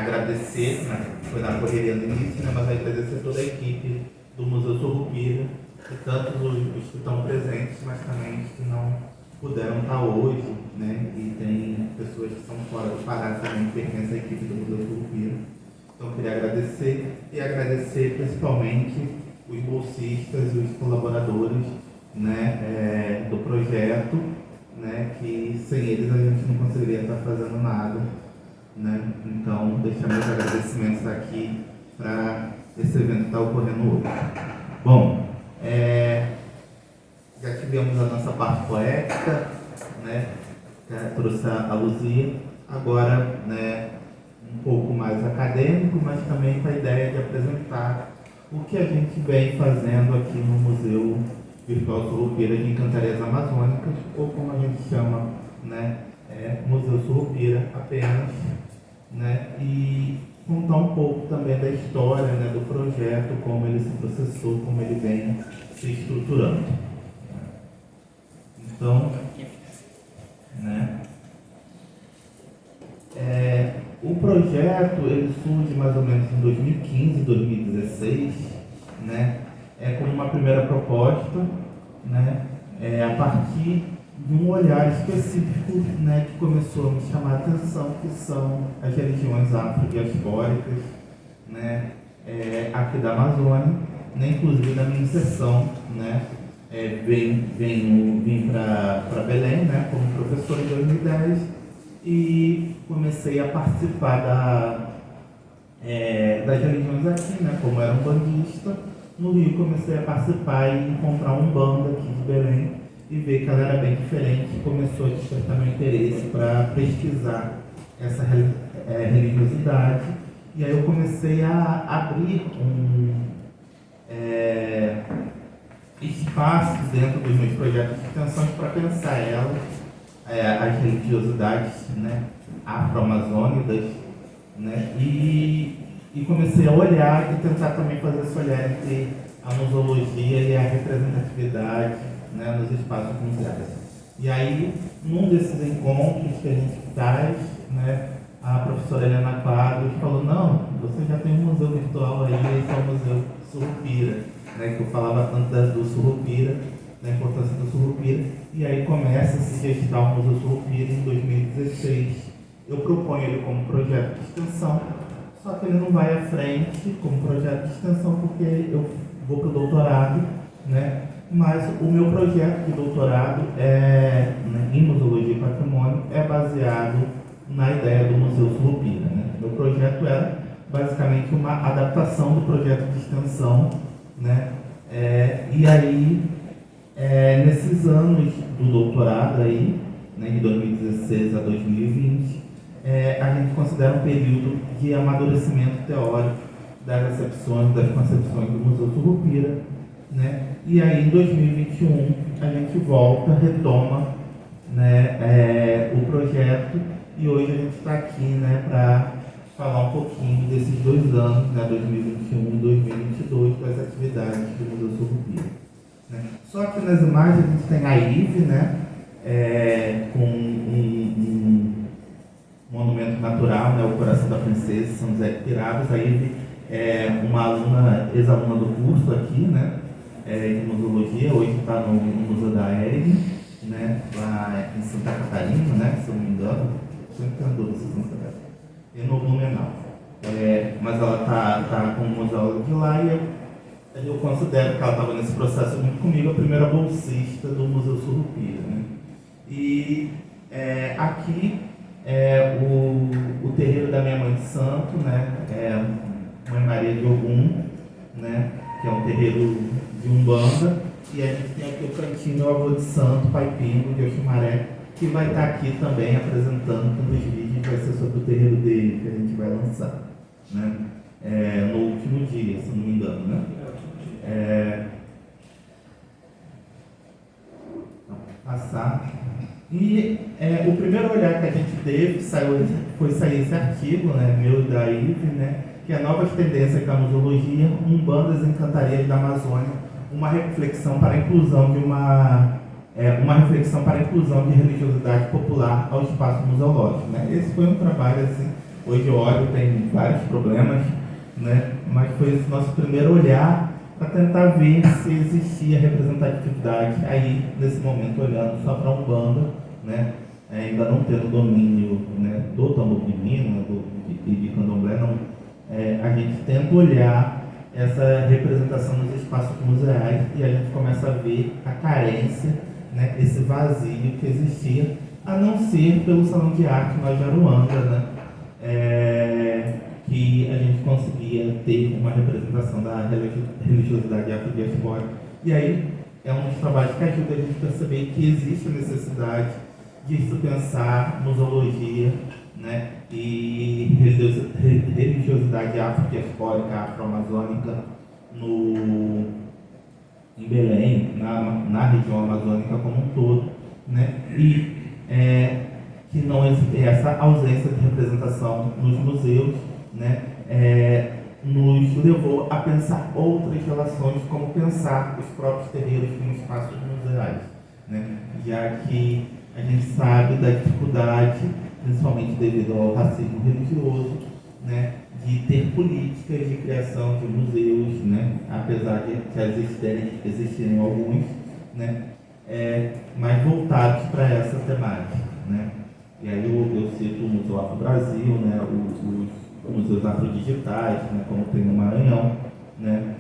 agradecer, né, foi na correria no início, né, mas agradecer toda a equipe do Museu Surupira, e tanto os que estão presentes, mas também os que não puderam estar hoje, né, e tem pessoas que são fora do Pará também que pertencem à equipe do Museu Surupira. Então eu queria agradecer, e agradecer principalmente os bolsistas e os colaboradores, né, do projeto, né, que sem eles a gente não conseguiria estar fazendo nada, né? Então, deixar meus agradecimentos aqui para esse evento que está ocorrendo hoje. Bom, já tivemos a nossa parte poética, né, trouxe a Luzia, agora, né, um pouco mais acadêmico, mas também com a ideia de apresentar o que a gente vem fazendo aqui no Museu Virtual Surupira de Encantarias Amazônicas, ou como a gente chama, né, Museu Surupira apenas, né, e contar um pouco também da história, né, do projeto, como ele se processou, como ele vem se estruturando. Então, né, o projeto ele surge mais ou menos em 2015, 2016, né, como uma primeira proposta, né, a partir de um olhar específico, né, que começou a me chamar a atenção, que são as religiões afrodiaspóricas, né, aqui da Amazônia, né, inclusive na minha inserção, né, vim para Belém, né, como professor em 2010 e comecei a participar das religiões aqui, né, como era um bandista. No Rio comecei a participar e encontrar um bando aqui de Belém e ver que ela era bem diferente, começou a despertar meu interesse para pesquisar essa religiosidade, e aí eu comecei a abrir espaço dentro dos meus projetos de extensão para pensar as religiosidades, né, afro-amazônicas, né, e comecei a olhar e tentar também fazer esse olhar entre a museologia e a representatividade, né, nos espaços museais. E aí, num desses encontros que a gente faz, né, a professora Helena Quadros falou: não, você já tem um museu virtual aí, esse é o Museu Surupira, né, que eu falava tanto do Surupira, da importância do Surupira, e aí começa a se gestar o Museu Surupira em 2016. Eu proponho ele como projeto de extensão, só que ele não vai à frente como projeto de extensão porque eu vou para o doutorado, né? Mas o meu projeto de doutorado em Museologia e Patrimônio é baseado na ideia do Museu Surupira, né? Meu projeto era basicamente uma adaptação do projeto de extensão, né? E aí, nesses anos do doutorado aí, né, de 2016 a 2020, a gente considera um período de amadurecimento teórico das concepções do Museu Surupira, né? E aí, em 2021, a gente volta, retoma, né, o projeto, e hoje a gente está aqui, né, para falar um pouquinho desses 2 anos, né, 2021 e 2022, das atividades do Museu Surupira, né? Só que nas imagens a gente tem a Ive, né, com um monumento natural, né, o Coração da Princesa, São José de Pirados. A Ive é uma ex-aluna do curso aqui, né, de museologia, hoje está no Museu da ERG, né, lá em Santa Catarina, né, se eu não me engano, sempre tem dúvida se Santa Catarina, e no Blumenau. Mas ela está com o museu de lá, e eu considero que ela estava nesse processo muito comigo, a primeira bolsista do Museu Surupira, né. E aqui o terreiro da minha mãe de santo, né, Mãe Maria de Ogum, né, que é um terreiro de Umbanda, e a gente tem aqui o cantinho do avô de santo, Pai Pingo, de Oxumaré, que vai estar aqui também apresentando um dos vídeos, vai ser sobre o terreiro dele, que a gente vai lançar, né, no último dia, se não me engano, né. Passar. E o primeiro olhar que a gente teve foi sair esse artigo, né, meu e da Ive, né, que é Novas Tendências da Museologia, Umbandas e Encantarias da Amazônia, uma reflexão para a inclusão de religiosidade popular ao espaço museológico, né. Esse foi um trabalho assim, Hoje eu olho, tem vários problemas, né? Mas foi esse nosso primeiro olhar para tentar ver se existia representatividade aí, nesse momento, olhando só para a Umbanda, né? Ainda não tendo domínio, né, do tambor divino, de candomblé, não. A gente tenta olhar essa representação nos espaços museais e a gente começa a ver a carência, né, esse vazio que existia, a não ser pelo Salão de Arte na Jaruanda, né, que a gente conseguia ter uma representação da religiosidade afrodiaspórica. E aí é um dos trabalhos que ajuda a gente a perceber que existe a necessidade de se pensar museologia, né, e religiosidade afrodiaspórica, afro-amazônica em Belém, na região amazônica como um todo, né, e que não existe essa ausência de representação nos museus, né, nos levou a pensar outras relações, como pensar os próprios terreiros como espaços museais, né, já que a gente sabe da dificuldade, principalmente devido ao racismo religioso, né, de ter políticas de criação de museus, né, apesar de já existirem alguns, né, mais voltados para essa temática, né. E aí eu cito o Museu Afro Brasil, né, os museus afrodigitais, né, como tem no Maranhão, né.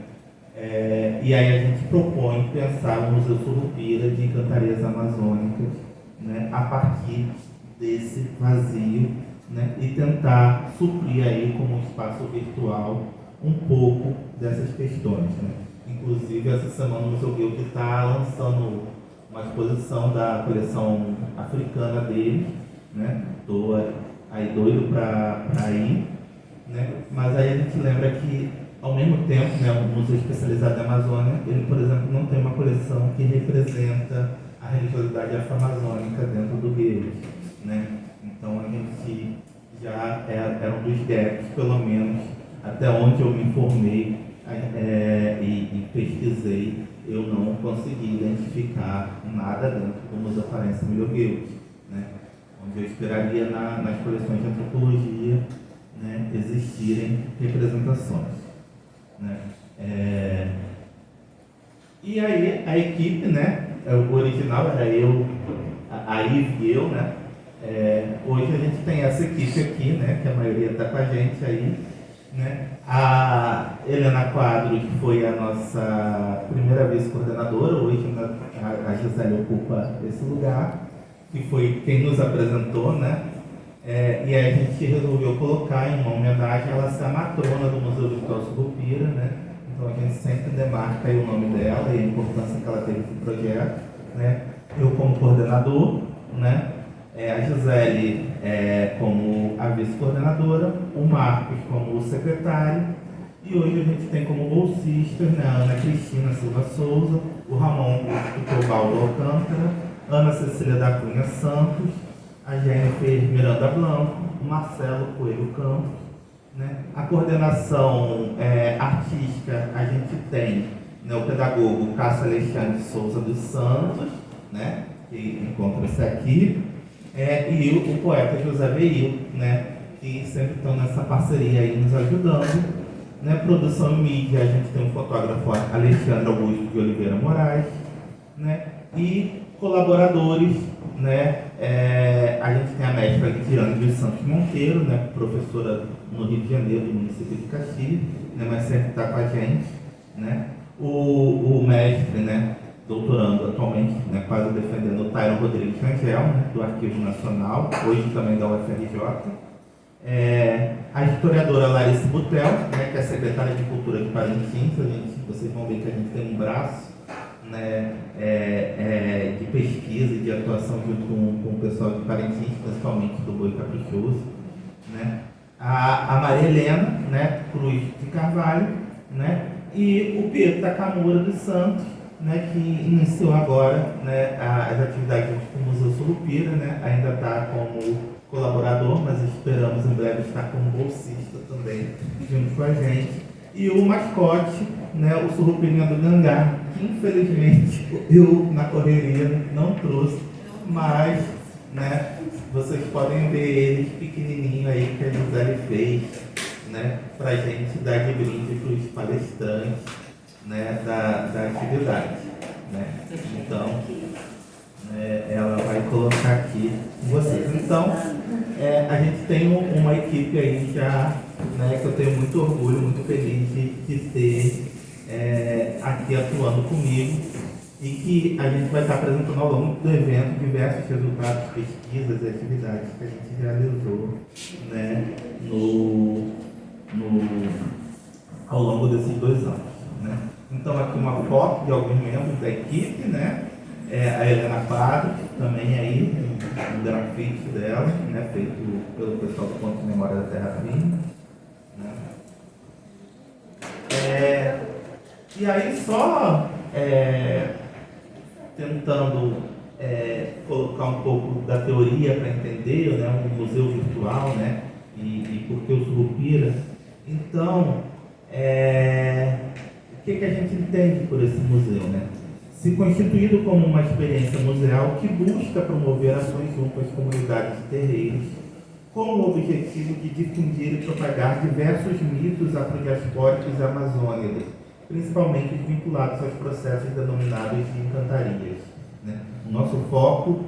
E aí a gente propõe pensar o Museu Surupira de Encantarias Amazônicas, né, a partir desse vazio, né, e tentar suprir aí como um espaço virtual um pouco dessas questões, né. Inclusive essa semana o Museu Guilherme está lançando uma exposição da coleção africana dele, né. Estou aí doido para ir, né. Mas aí a gente lembra que ao mesmo tempo, né, o Museu Especializado da Amazônia, ele, por exemplo, não tem uma coleção que representa a religiosidade afro-amazônica dentro do Guilherme, né. Então a gente já era um dos gaps, pelo menos até onde eu me informei e pesquisei, eu não consegui identificar nada dentro do Museu Farense Emílio Guilherme, né, onde eu esperaria nas coleções de antropologia, né, existirem representações, né. E aí a equipe, né, o original era eu, a Ive e eu, né. Hoje a gente tem essa equipe aqui, né, que a maioria está com a gente aí, né. A Helena Quadros foi a nossa primeira vice-coordenadora, hoje a Gisele ocupa esse lugar, que foi quem nos apresentou, né. E aí a gente resolveu colocar em uma homenagem ela ser a matrona do Museu Virtual Surupira, né. Então a gente sempre demarca aí o nome dela e a importância que ela teve para o projeto, né. Eu como coordenador, né. A Gisele como a vice-coordenadora, o Marcos como o secretário, e hoje a gente tem como bolsistas, né, a Ana Cristina Silva Souza, o Ramon Teobaldo Alcântara, Ana Cecília da Cunha Santos, a Jennifer Miranda Blanco, o Marcelo Coelho Campos, né. A coordenação artística, a gente tem, né, o pedagogo Cássio Alexandre Souza dos Santos, né, que encontra-se aqui, e o poeta José Veil, né, que sempre estão nessa parceria aí nos ajudando, né. Produção e mídia, a gente tem o fotógrafo Alexandre Augusto de Oliveira Moraes, né, e colaboradores, né, a gente tem a mestra Lidiane dos Santos Monteiro, né, professora no Rio de Janeiro, do município de Caxias, né, mas sempre está com a gente, né. O mestre, né, doutorando atualmente, né, quase defendendo o Tyron Rodrigues Rangel, né, do Arquivo Nacional, hoje também da UFRJ. A historiadora Larissa Butel, né, que é secretária de Cultura de Parintins. Vocês vão ver que a gente tem um braço, né, de pesquisa e de atuação junto com o pessoal de Parintins, principalmente do Boi Caprichoso, né. A Maria Helena, né, Cruz de Carvalho, né, e o Pedro Takamura dos Santos, né, que iniciou agora, né, as atividades junto com o Museu Surupira, né, ainda está como colaborador, mas esperamos em breve estar como bolsista também, junto com a gente. E o mascote, né, o Surupirinha do Gangá, que infelizmente eu na correria não trouxe, mas, né, vocês podem ver eles pequenininho aí que a Gisele fez, né, pra gente dar de brinde para os palestrantes, né, da atividade, né. Então, ela vai colocar aqui com vocês. Então, a gente tem uma equipe aí já, né, que eu tenho muito orgulho, muito feliz de ter aqui atuando comigo, e que a gente vai estar apresentando ao longo do evento diversos resultados, pesquisas e atividades que a gente realizou, né, ao longo desses 2 anos. Né. Então, aqui uma foto de alguns membros da equipe, né? A Helena Prado, também aí, um grafite dela, né, feito pelo pessoal do Ponto de Memória da Terra Firme. Né. E aí só tentando colocar um pouco da teoria para entender, né, um museu virtual, né, e por que o Surupira. Então, o que a gente entende por esse museu, né? Se constituído como uma experiência museal que busca promover ações junto às comunidades de terreiros, com o objetivo de difundir e propagar diversos mitos afrodiaspóricos e amazônicos, principalmente vinculados aos processos denominados de encantarias. Né? O nosso foco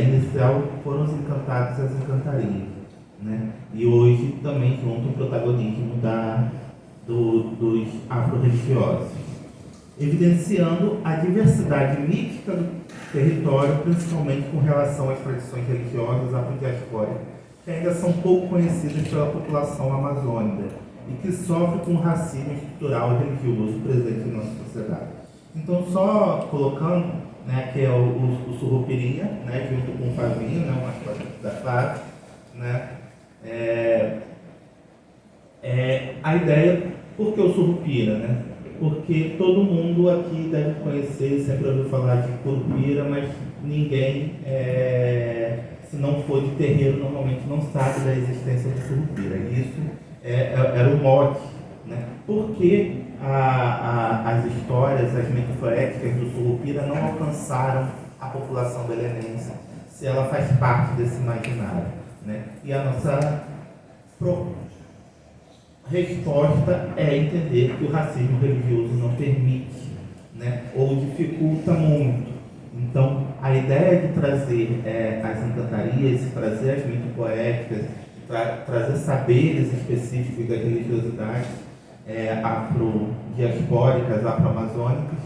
inicial foram os encantados e as encantarias. Né? E hoje também junto o protagonismo dos afro-religiosos, evidenciando a diversidade mítica do território, principalmente com relação às tradições religiosas afrodiaspóricas, que ainda são pouco conhecidas pela população amazônica e que sofre com o racismo estrutural e religioso presente em nossa sociedade. Então, só colocando, né, que é o Surupirinha, né, junto com o Favinho, né, uma coisa da FAV, né, a ideia, por que o Surupira, né? Porque todo mundo aqui deve conhecer, sempre ouviu falar de Curupira, mas ninguém, se não for de terreiro, normalmente não sabe da existência do Surupira. Isso era o mote, né? Porque as histórias, as mitopoéticas do Surupira não alcançaram a população belenense, se ela faz parte desse imaginário, né? E a nossa resposta é entender que o racismo religioso não permite, né, ou dificulta muito. Então, a ideia de trazer as encantarias, trazer as mitopoéticas, trazer saberes específicos das religiosidades afrodiaspóricas, afro-amazônicas,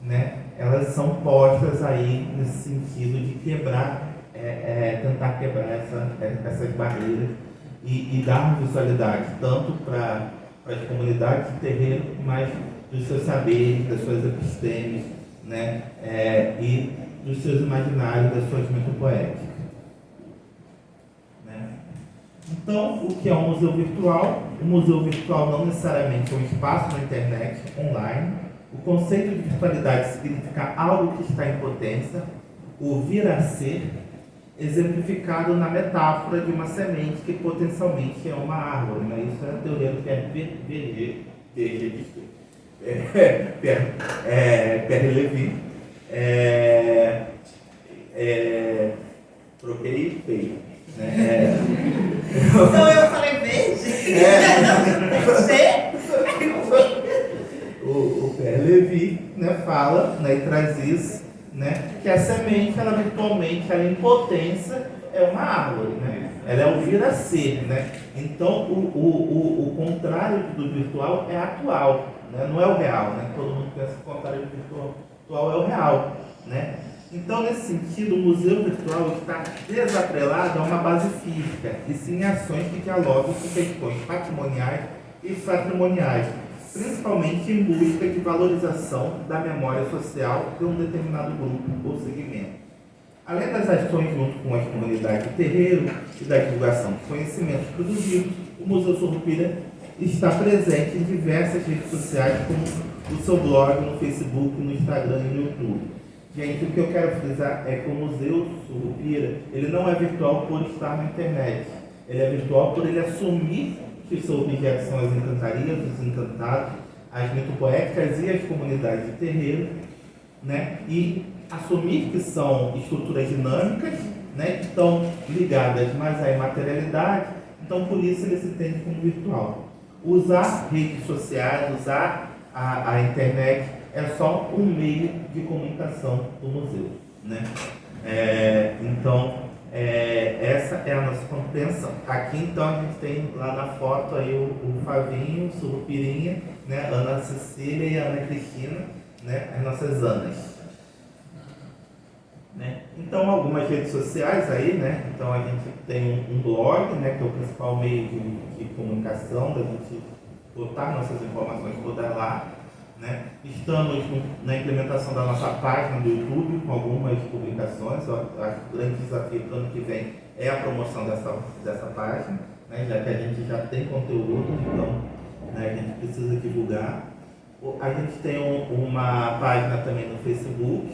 né, elas são postas aí nesse sentido de quebrar, tentar quebrar essas barreiras e dar visualidade tanto para as comunidades de terreiro, mas dos seus saberes, das suas epistemes, né, e dos seus imaginários, das suas mitopoéticas. Né? Então, o que é um museu virtual? O museu virtual não necessariamente é um espaço na internet, online. O conceito de virtualidade significa algo que está em potência, o vir a ser, exemplificado na metáfora de uma semente que potencialmente é uma árvore. Né? Isso é a teoria do Pierre Levy. Troquei feio. Né? Então eu falei verde? O Pierre Levy, né, fala, né, e traz isso, né, que a semente, ela virtualmente, ela em potência é uma árvore, né? Ela é o vir a ser, né? Então, o contrário do virtual é atual, né? Não é o real, né? Todo mundo pensa que o contrário do virtual é o real, né? Então, nesse sentido, o museu virtual está desatrelado a uma base física, e sim ações que dialogam com questões patrimoniais e patrimoniais, principalmente em busca de valorização da memória social de um determinado grupo ou segmento. Além das ações junto com as comunidades de terreiro e da divulgação de conhecimentos produzidos, o Museu Surupira está presente em diversas redes sociais, como o seu blog no Facebook, no Instagram e no YouTube. Gente, o que eu quero frisar é que o Museu Surupira, ele não é virtual por estar na internet. Ele é virtual por ele assumir que o seu objeto são as encantarias, os encantados, as mitopoéticas e as comunidades de terreiro, né? E assumir que são estruturas dinâmicas, né, que estão ligadas mais à imaterialidade, então por isso ele se entende como virtual. Usar redes sociais, usar a internet é só um meio de comunicação do museu, né? Essa é a nossa compreensão. Aqui então a gente tem lá na foto aí o Favinho, o Surupirinha, né, Ana Cecília e a Ana Cristina, né, as nossas Anas. Né? Então algumas redes sociais aí, né? Então a gente tem um blog, né, que é o principal meio de comunicação, da gente botar nossas informações todas lá. Né? Estamos na implementação da nossa página do YouTube com algumas publicações. Eu acho que o grande desafio do ano que vem é a promoção dessa página, né? Já que a gente já tem conteúdo, então, né, a gente precisa divulgar. A gente tem uma página também no Facebook,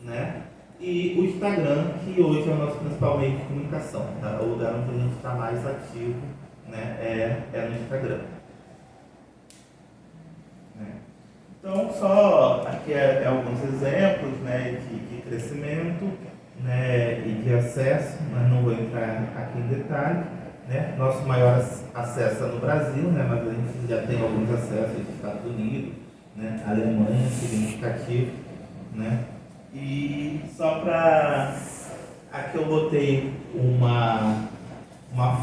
né? E o Instagram, que hoje é o nosso principal meio de comunicação, tá? O lugar onde a gente está mais ativo, né, é no Instagram. Então, só aqui alguns exemplos, né, de crescimento, né, e de acesso, mas não vou entrar aqui em detalhe. Né? Nosso maior acesso é no Brasil, né, mas a gente já tem alguns acessos dos Estados Unidos, né, Alemanha, significativo. Né? E só para... Aqui eu botei uma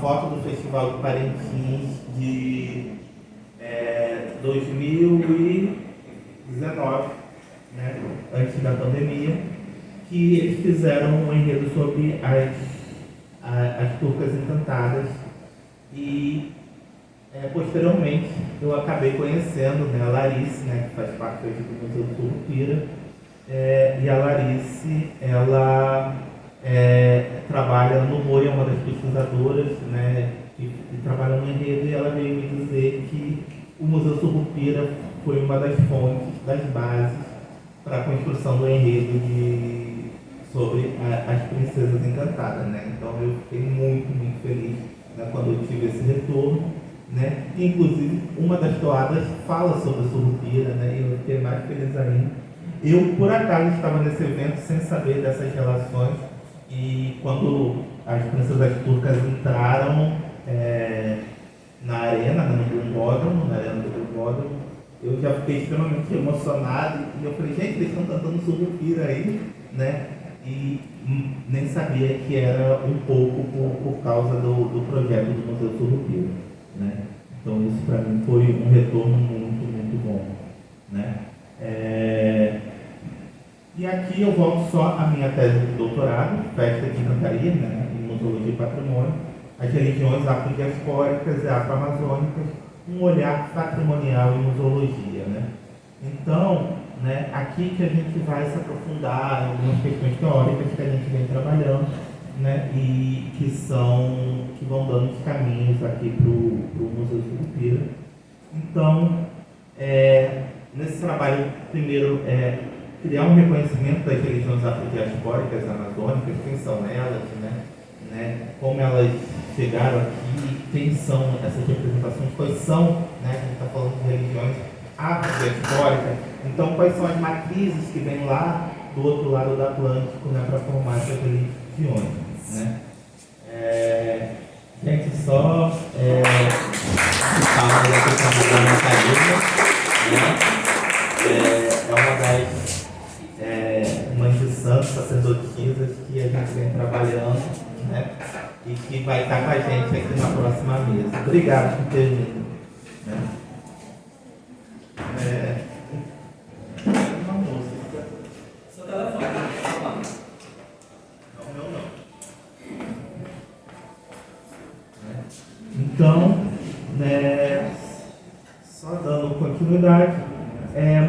foto do Festival de Parintins de 2019, né, antes da pandemia, que eles fizeram um enredo sobre as turcas encantadas e posteriormente eu acabei conhecendo, né, a Larice, né, que faz parte hoje do Museu Surupira, e a Larice, ela trabalha no MOI, é uma das pesquisadoras, né, que trabalha no enredo, e ela veio me dizer que o Museu Surupira foi uma das fontes, das bases para a construção do enredo sobre as princesas encantadas, né? Então eu fiquei muito, muito feliz, né, quando eu tive esse retorno, né? E, inclusive uma das toadas fala sobre a Surupira, né? E eu fiquei mais feliz ainda. Eu, por acaso, estava nesse evento sem saber dessas relações, e quando as princesas turcas entraram na arena, né, no Brimbódromo, na arena do Brimbódromo, eu já fiquei extremamente emocionado, e eu falei, gente, eles estão cantando Surupira aí, né? E nem sabia que era um pouco por causa do projeto do Museu Surupira, né? Então isso para mim foi um retorno muito, muito bom, né? E aqui eu volto só à minha tese de doutorado, Festa de Encantaria, né, em Museologia e Patrimônio, as religiões afrodiaspóricas e afro-amazônicas, um olhar patrimonial em museologia, né? Então, né, aqui que a gente vai se aprofundar em algumas questões teóricas que a gente vem trabalhando, né, e que vão dando os caminhos aqui para o Museu Surupira. Então, nesse trabalho, primeiro, criar um reconhecimento das religiões afrodiaspóricas amazônicas, quem são elas, né, como elas chegaram aqui, quem são essas representações, quais são, né, a gente está falando de religiões afrodiaspóricas, então quais são as matrizes que vêm lá do outro lado do Atlântico, né, para formar essas religiões, né. Gente, só fala da questão da Macarena, né, é uma das mães de santos, sacerdotisas que a gente vem trabalhando, né, e que vai estar com a gente aqui na próxima mesa. Obrigado por ter vindo. Né. Uma música. Seu telefone, Não, meu não. Então, né, só dando continuidade,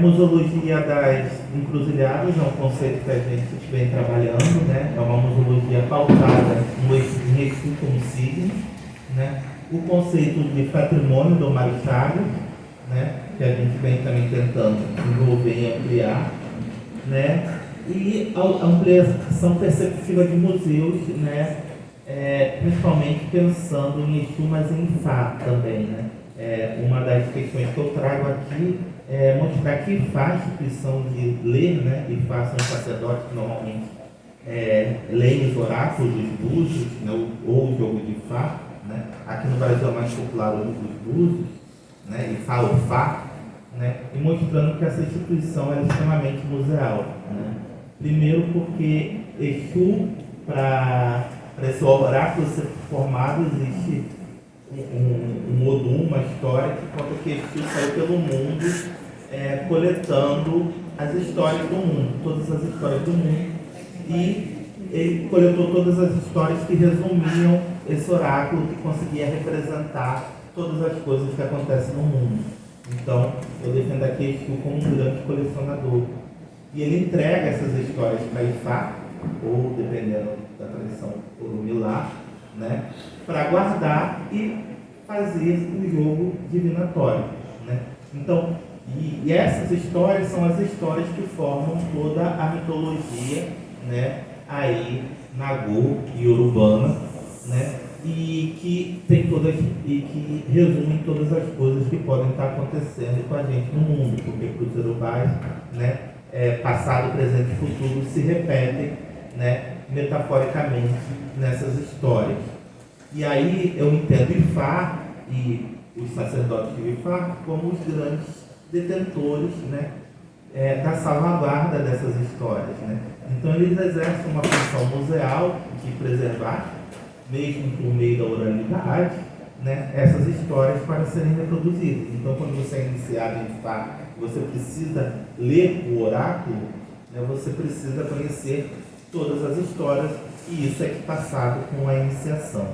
museologia das encruzilhadas é um conceito que a gente vem trabalhando, né? É uma museologia pautada em Exu como signo, né? O conceito de patrimônio do Mário Chagas, né, que a gente vem também tentando desenvolver e ampliar, né, e a ampliação perceptiva de museus, né, principalmente pensando em Exu, mas em Fá também, né. Uma das questões que eu trago aqui é mostrar que Fá, a instituição de ler, né, e Fá são os sacerdotes que normalmente leem os oráculos dos búzios, né, ou o jogo de Fá, né? Aqui no Brasil é mais popular o dos búzios, né, e Fá ou Fá, né, e mostrando que essa instituição é extremamente museal, né? Primeiro porque Exu, para esse oráculo ser formado, existe um Odum, uma história que conta que Exu saiu pelo mundo coletando as histórias do mundo, todas as histórias do mundo, e ele coletou todas as histórias que resumiam esse oráculo, que conseguia representar todas as coisas que acontecem no mundo. Então, eu defendo aqui Exu como um grande colecionador. E ele entrega essas histórias para Ifá, ou dependendo da tradição, Orumilá, né, para guardar e fazer o jogo divinatório, né? Então, e essas histórias são as histórias que formam toda a mitologia, né, aí Nagô e Urubana, né, e que tem todas, e que resumem todas as coisas que podem estar acontecendo com a gente no mundo, porque para os urubais, né, passado, presente e futuro se repetem, né, metaforicamente nessas histórias. E aí eu entendo Ifá e os sacerdotes de Ifá como os grandes detentores, né, da salvaguarda dessas histórias, né? Então eles exercem uma função museal de preservar, mesmo por meio da oralidade, né, essas histórias para serem reproduzidas. Então, quando você é iniciado em Ifá, você precisa ler o oráculo, né, você precisa conhecer todas as histórias, e isso é que passado com a iniciação,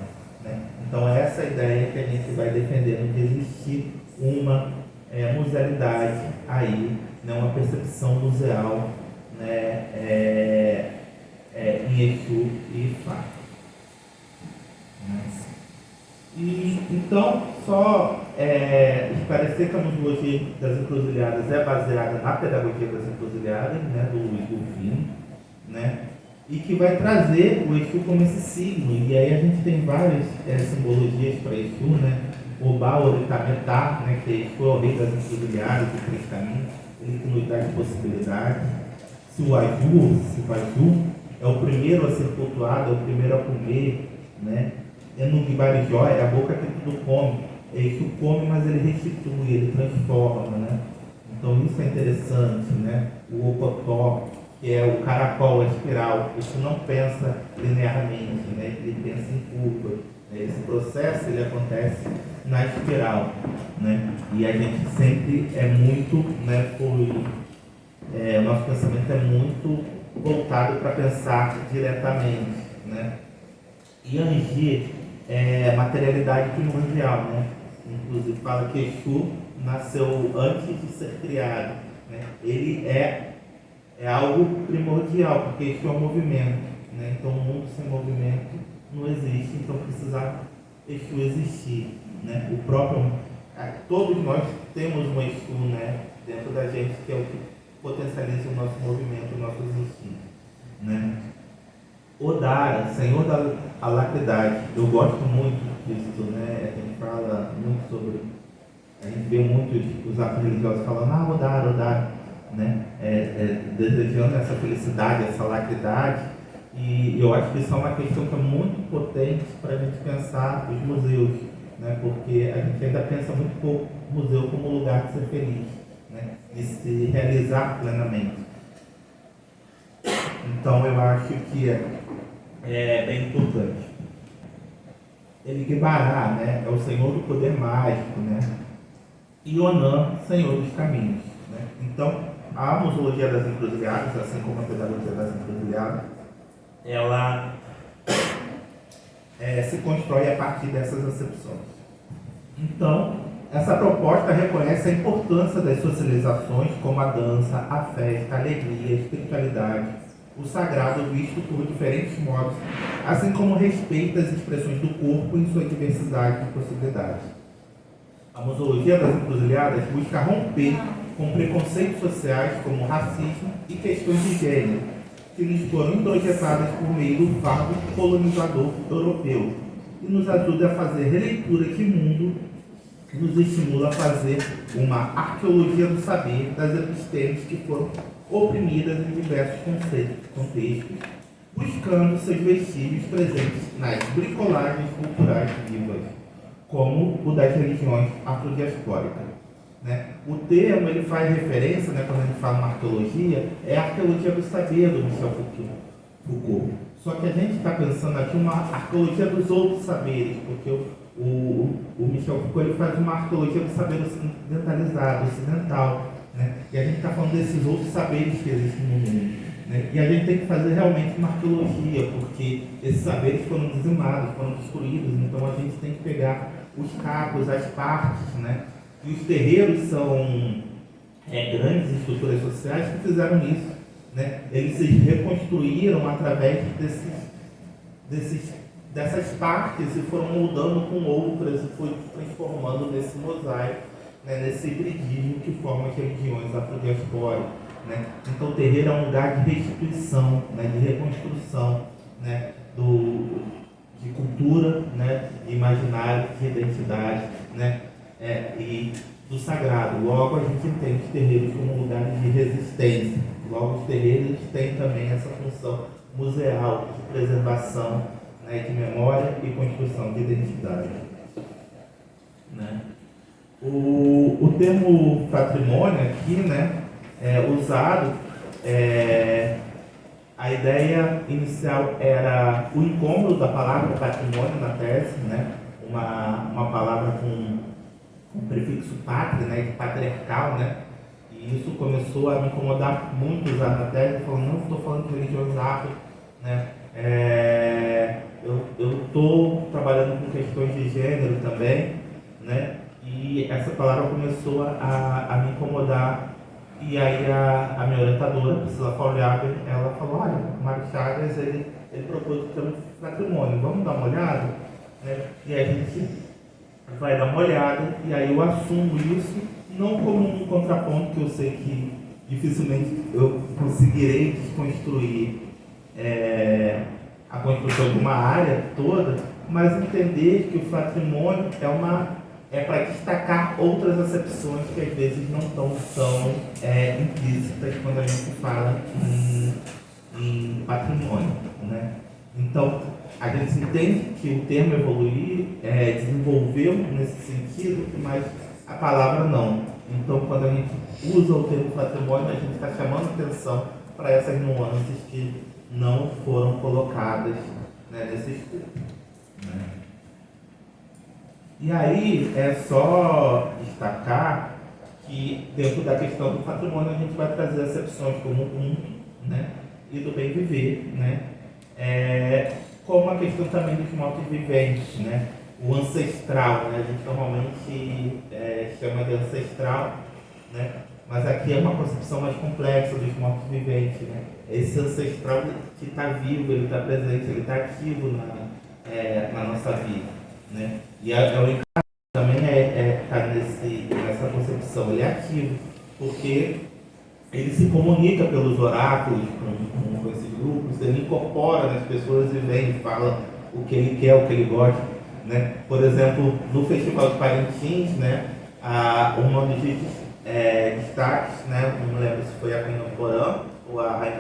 né? Então, essa é a ideia que a gente vai defendendo, de existir uma musealidade aí, né, uma percepção museal, né, em Exu e Ifá. E, então, só esclarecer que a museologia das encruzilhadas é baseada na pedagogia das encruzilhadas, né, do Luiz Rufino, né, e que vai trazer o Exu como esse signo. E aí a gente tem várias simbologias para Exu, né? Obá, Oritametá, né, que Exu é o rei das encruzilhadas, dos três caminhos, ele tem unidade de possibilidade. Sivaju é o primeiro a ser cultuado, é o primeiro a comer, né? Enuguibarijó é a boca que tudo come. Exu come, mas ele restitui, ele transforma, né? Então isso é interessante, né? O Ocotó, que é o caracol, a espiral, Exu não pensa linearmente, né? Ele pensa em curva. Esse processo ele acontece na espiral, né? E a gente sempre muito, né, o nosso pensamento é muito voltado para pensar diretamente, né? E Angi é materialidade primordial, né? Inclusive fala que Exu nasceu antes de ser criado, né? Ele é algo primordial, porque Exu é um movimento, né? Então o mundo sem movimento não existe, então precisa Exu existir, né? O próprio, todos nós temos um Exu, né, dentro da gente, que é o que potencializa o nosso movimento, o nosso existir, né? Odara, Senhor da Alacridade, eu gosto muito disso, né? A gente fala muito sobre, a gente vê muitos os atos religiosos falando, Odara, né? Desejando essa felicidade, essa alacridade, e eu acho que isso é uma questão que é muito potente para a gente pensar os museus, né? Porque a gente ainda pensa muito pouco o museu como lugar de ser feliz, né? De se realizar plenamente. Então eu acho que é bem importante. Eligebará, né, é o Senhor do poder mágico, né? E Onã, Senhor dos caminhos, né? Então, a museologia das encruzilhadas, assim como a pedagogia das encruzilhadas, ela se constrói a partir dessas acepções. Então, essa proposta reconhece a importância das socializações, como a dança, a festa, a alegria, a espiritualidade, o sagrado visto por diferentes modos, assim como respeita as expressões do corpo em sua diversidade de possibilidades. A museologia das encruzilhadas busca romper com preconceitos sociais como racismo e questões de gênero, que nos foram introjetadas por meio do fardo colonizador europeu, e nos ajuda a fazer releitura de mundo, nos estimula a fazer uma arqueologia do saber das epistemes que foram oprimidas em diversos contextos, buscando seus vestígios presentes nas bricolagens culturais vivas, como o das religiões afrodiaspóricas. Né? O termo ele faz referência, né, quando a gente fala em arqueologia, é a arqueologia do saber do Michel Foucault. Só que a gente está pensando aqui uma arqueologia dos outros saberes, porque o Michel Foucault ele faz uma arqueologia do saber ocidentalizado, ocidental, né? E a gente está falando desses outros saberes que existem no mundo. Né? E a gente tem que fazer realmente uma arqueologia, porque esses saberes foram dizimados, foram destruídos, então a gente tem que pegar os cacos, as partes, né? E os terreiros são grandes estruturas sociais que fizeram isso. Né? Eles se reconstruíram através dessas partes e foram moldando com outras e foi transformando nesse mosaico, né? Nesse hibridismo que forma as religiões afrodiaspóricas. Né? Então o terreiro é um lugar de restituição, né? De reconstrução, né? De cultura, né? De imaginário, de identidade, né? E do sagrado. Logo a gente entende os terreiros como lugares de resistência. Logo os terreiros têm também essa função museal, de preservação, né? De memória e construção de identidade. Né? O termo patrimônio aqui, né? Usado, a ideia inicial era o incômodo da palavra patrimônio na tese, né? Uma palavra com um prefixo pátria, né? De patriarcal, né? E isso começou a me incomodar muito usar na tese, falando, não estou falando de religiões afro, né? Eu estou trabalhando com questões de gênero também, né? E essa palavra começou a me incomodar. E aí a minha orientadora, Priscila Faulhaber, ela falou, olha, o Mário Chagas, ele propôs o termo patrimônio, vamos dar uma olhada? Né? E a gente vai dar uma olhada, e aí eu assumo isso, não como um contraponto, que eu sei que dificilmente eu conseguirei desconstruir a construção de uma área toda, mas entender que o patrimônio é para destacar outras acepções que às vezes não estão tão implícitas quando a gente fala em patrimônio. Né? Então, a gente entende que o termo evoluir desenvolveu nesse sentido, mas a palavra não. Então, quando a gente usa o termo patrimônio, a gente está chamando atenção para essas nuances que não foram colocadas, né, nesse estudo. Né? E aí, é só destacar que dentro da questão do patrimônio a gente vai trazer acepções como o Ubuntu, né, e do bem viver, né, como a questão também dos mortos viventes, né, o ancestral, né, a gente normalmente chama de ancestral, né, mas aqui é uma concepção mais complexa dos mortos viventes, né, esse ancestral que está vivo, ele está presente, ele está ativo na nossa vida, né, e o encargo também está nessa concepção, ele é ativo, porque ele se comunica pelos oráculos com esses grupos, ele incorpora nas pessoas e vem e fala o que ele quer, o que ele gosta. Né? Por exemplo, no Festival de Parintins, né, um dos destaques, né, não lembro se foi a Rainha do Porã ou a Rainha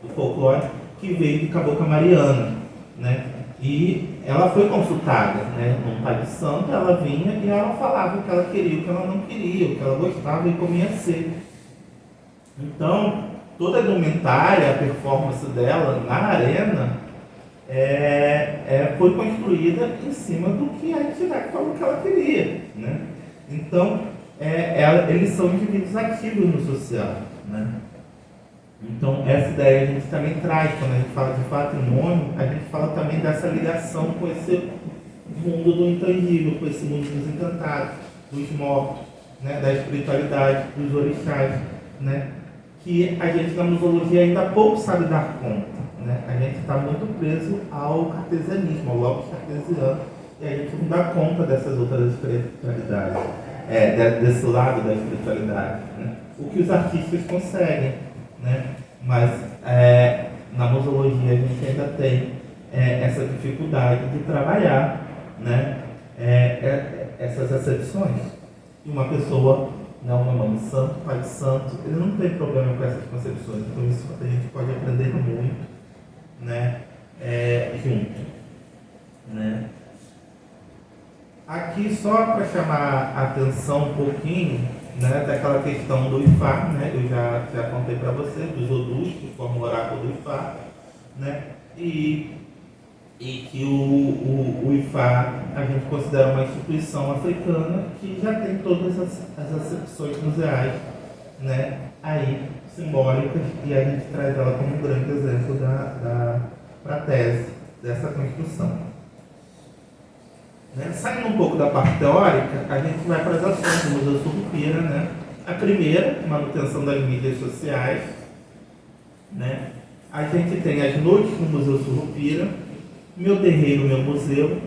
do Folclore, que veio de Cabocla Mariana. Né? E ela foi consultada, né, num pai de santo, ela vinha e ela falava o que ela queria, o que ela não queria, o que ela gostava e como ia ser. Então, toda a indumentária, a performance dela na arena foi construída em cima do que a entidade falou que ela queria. Né? Então, eles são indivíduos ativos no social. Né? Então, essa ideia a gente também traz, quando a gente fala de patrimônio, a gente fala também dessa ligação com esse mundo do intangível, com esse mundo dos encantados, dos mortos, né? Da espiritualidade, dos orixás, né? Que a gente na museologia ainda pouco sabe dar conta. Né? A gente está muito preso ao cartesianismo, ao logos cartesiano, e a gente não dá conta dessas outras espiritualidades, desse lado da espiritualidade. Né? O que os artistas conseguem, né? Mas na museologia a gente ainda tem essa dificuldade de trabalhar, né? Essas acepções. E uma pessoa, uma mãe de santo, pai de santo, ele não tem problema com essas concepções, então isso a gente pode aprender muito, né, junto, né. Aqui só para chamar a atenção um pouquinho, né, daquela questão do Ifá, né, eu já contei para você, dos Odus, que formam o oráculo do Ifá, né, e que o Ifá a gente considera uma instituição africana que já tem todas as acepções museais, né, aí simbólicas, e a gente traz ela como um grande exemplo para a tese dessa construção. Né? Saindo um pouco da parte teórica, a gente vai para as ações do Museu Surupira, né? A primeira, manutenção das mídias sociais, né? A gente tem as noites no Museu Surupira, Meu Terreiro, Meu Museu,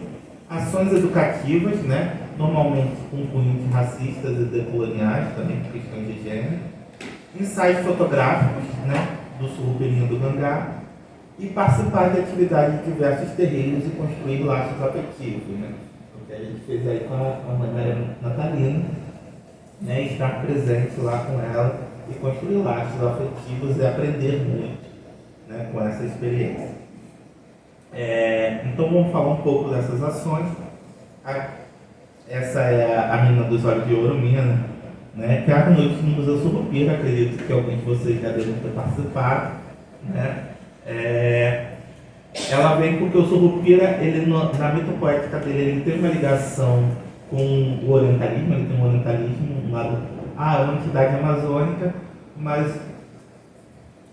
ações educativas, né? Normalmente com cunhos racistas e decoloniais, também por questões de gênero, ensaios fotográficos, né? Do Surupirinha do Gangá, e participar de atividades de diversos terreiros e construir laços afetivos, né? Que a gente fez aí com a Maria Natalina, né, estar presente lá com ela e construir laços afetivos e aprender muito, né, com essa experiência. Então vamos falar um pouco dessas ações. Essa é a Menina dos Olhos de Ouro minha, né, que é a noite no Museu Surupira, acredito que alguém de vocês já devem ter participado, né. Ela vem porque o Surupira, ele, na mitopoética dele, ele tem uma ligação com o orientalismo, ele tem um orientalismo, um lado, é uma entidade amazônica, mas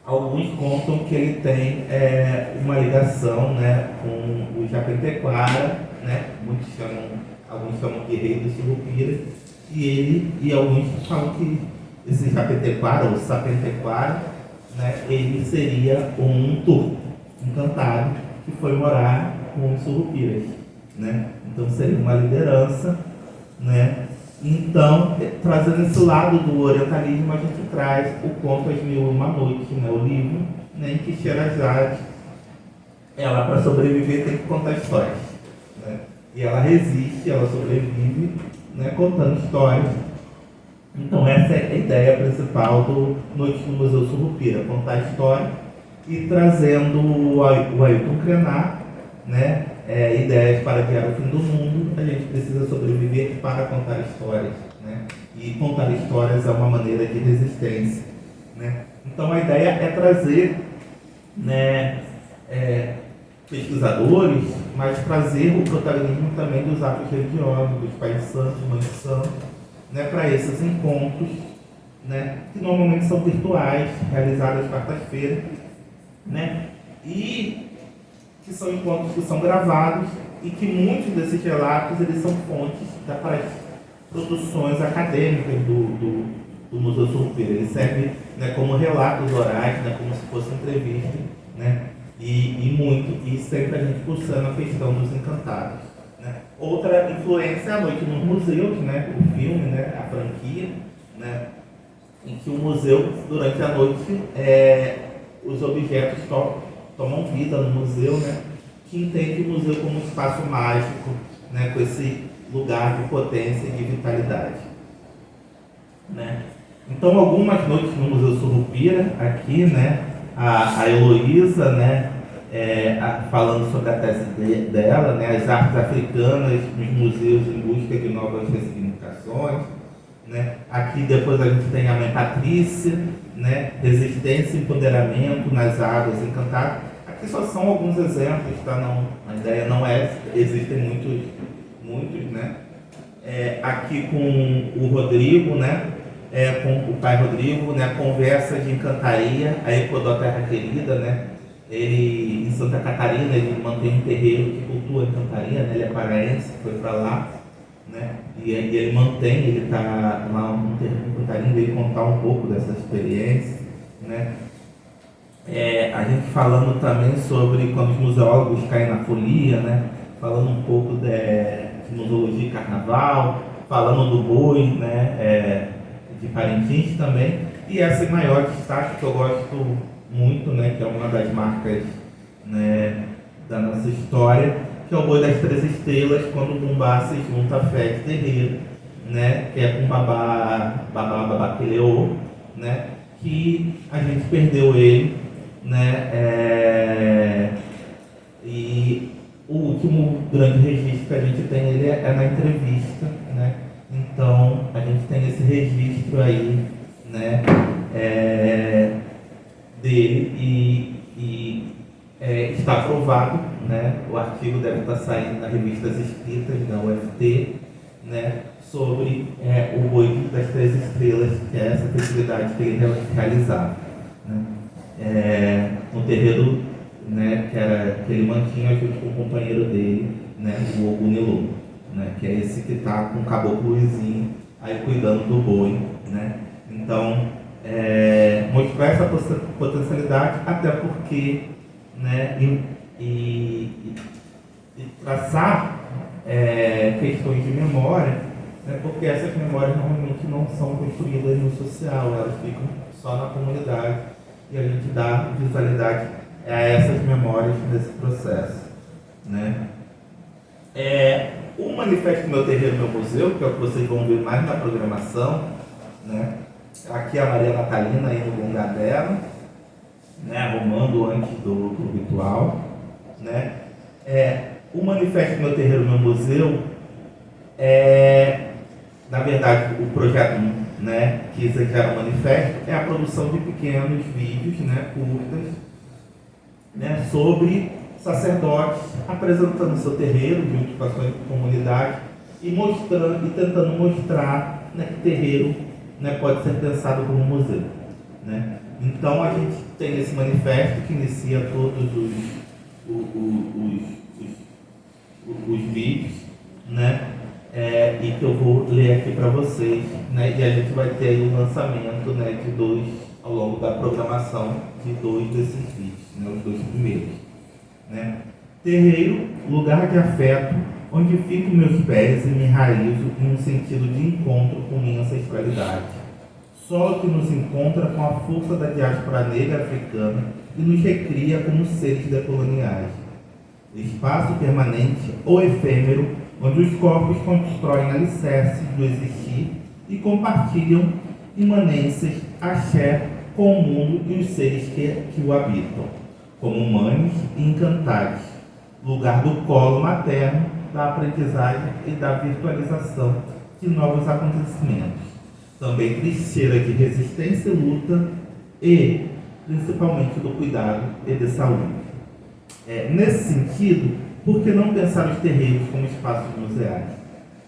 alguns contam que ele tem uma ligação, né, com o Japetequara, né, alguns chamam de rei do Surupira, e alguns falam que esse Japetequara, ou Sapentequara, né, ele seria um turco encantado que foi morar com os Surupiras, né? Então seria uma liderança, né? Então, trazendo esse lado do orientalismo, a gente traz o conto As Mil e Uma Noites, né? O livro, né? Em que Sherazade, ela, para sobreviver, tem que contar histórias, né? E ela resiste, ela sobrevive, né? Contando histórias. Então essa é a ideia principal do Noite no Museu Surupira, contar história, e trazendo o Ailton Krenar, né, ideias para guiar o fim do mundo. A gente precisa sobreviver para contar histórias, né, e contar histórias é uma maneira de resistência, né. Então a ideia é trazer, né, pesquisadores, mas trazer o protagonismo também dos atos religiosos, dos pais santos, mães santos, né, para esses encontros, né, que normalmente são virtuais, realizados às quartas-feiras, né, e que são encontros que são gravados e que muitos desses relatos eles são fontes para produções acadêmicas do Museu Surupira. Ele serve, né, como relatos orais, né, como se fosse entrevista, né, e sempre a gente pulsando a questão dos encantados, né. Outra influência é a Noite nos Museus, né, o filme, né, a franquia, né, em que o museu, durante a noite, os objetos tomam vida no museu, né, que entende o museu como um espaço mágico, né, com esse lugar de potência e de vitalidade, né. Então, algumas noites no Museu Surupira, aqui, né, a Heloísa, né, falando sobre a tese dela, né, as artes africanas nos museus em busca de novas ressignificações, né. Aqui depois a gente tem a Mãe Patrícia, né, resistência e empoderamento nas águas encantadas. Aqui só são alguns exemplos, tá? Não, a ideia não existem muitos, né. Aqui com o Rodrigo, né, com o pai Rodrigo, né, conversa de encantaria, a Ecodó Terra Querida, né. Ele, em Santa Catarina, ele mantém um terreiro que cultua encantaria, né, ele é paraense, foi para lá, né, e ele mantém, ele está lá no terreiro de encantaria, veio contar um pouco dessa experiência, né. A gente falando também sobre quando os museólogos caem na folia, né, falando um pouco de museologia e carnaval, falando do boi, né, de Parintins também, e essa maior destaque que eu gosto muito, né, que é uma das marcas, né, da nossa história, que é o Boi das Três Estrelas, quando o Bumbá se junta a fé de terreiro, né, que é com Babá Queleô, né, que a gente perdeu ele, né? E o último grande registro que a gente tem ele é na entrevista, né? Então a gente tem esse registro aí, né? Dele está aprovado, né? O artigo deve estar saindo nas revistas escritas da UFT, né? Sobre o boi das 3 estrelas, que é essa festividade que ele realizava, né? No terreiro, né? Que ele mantinha junto com o companheiro dele, né? O Ogunilô, né? Que é esse que está com o caboclo Luizinho aí cuidando do boi, né? Então, mostrar essa potencialidade, até porque, né? E traçar questões de memória, né? Porque essas memórias normalmente não são construídas no social, elas ficam só na comunidade e a gente dá visualidade a essas memórias nesse processo, né? O Manifesto Meu Terreiro, Meu Museu, que é o que vocês vão ver mais na programação, né? Aqui a Maria Natalina aí no lugar dela, né? Arrumando antes do ritual, né? O Manifesto Meu Terreiro, Meu Museu na verdade, o projeto, né, que gera o manifesto é a produção de pequenos vídeos, né, curtas, né, sobre sacerdotes apresentando seu terreiro junto com a sua comunidade e mostrando e tentando mostrar, né, que terreiro, né, pode ser pensado como um museu, né? Então a gente tem esse manifesto que inicia todos os vídeos, né? E que eu vou ler aqui para vocês, né? E a gente vai ter aí o lançamento, né, de 2 ao longo da programação de 2 desses vídeos, né, os 2 primeiros, né? Terreiro, lugar de afeto, onde fico meus pés e me enraizo em um sentido de encontro com minha ancestralidade. Solo que nos encontra com a força da diáspora negra africana e nos recria como seres decoloniais. Espaço permanente ou efêmero, onde os corpos constroem alicerces do existir e compartilham imanências, axé, com o mundo e os seres que o habitam, como humanos e encantados, lugar do colo materno, da aprendizagem e da virtualização de novos acontecimentos, também trincheira de resistência e luta e, principalmente, do cuidado e de saúde. Nesse sentido, por que não pensar os terreiros como espaços museais?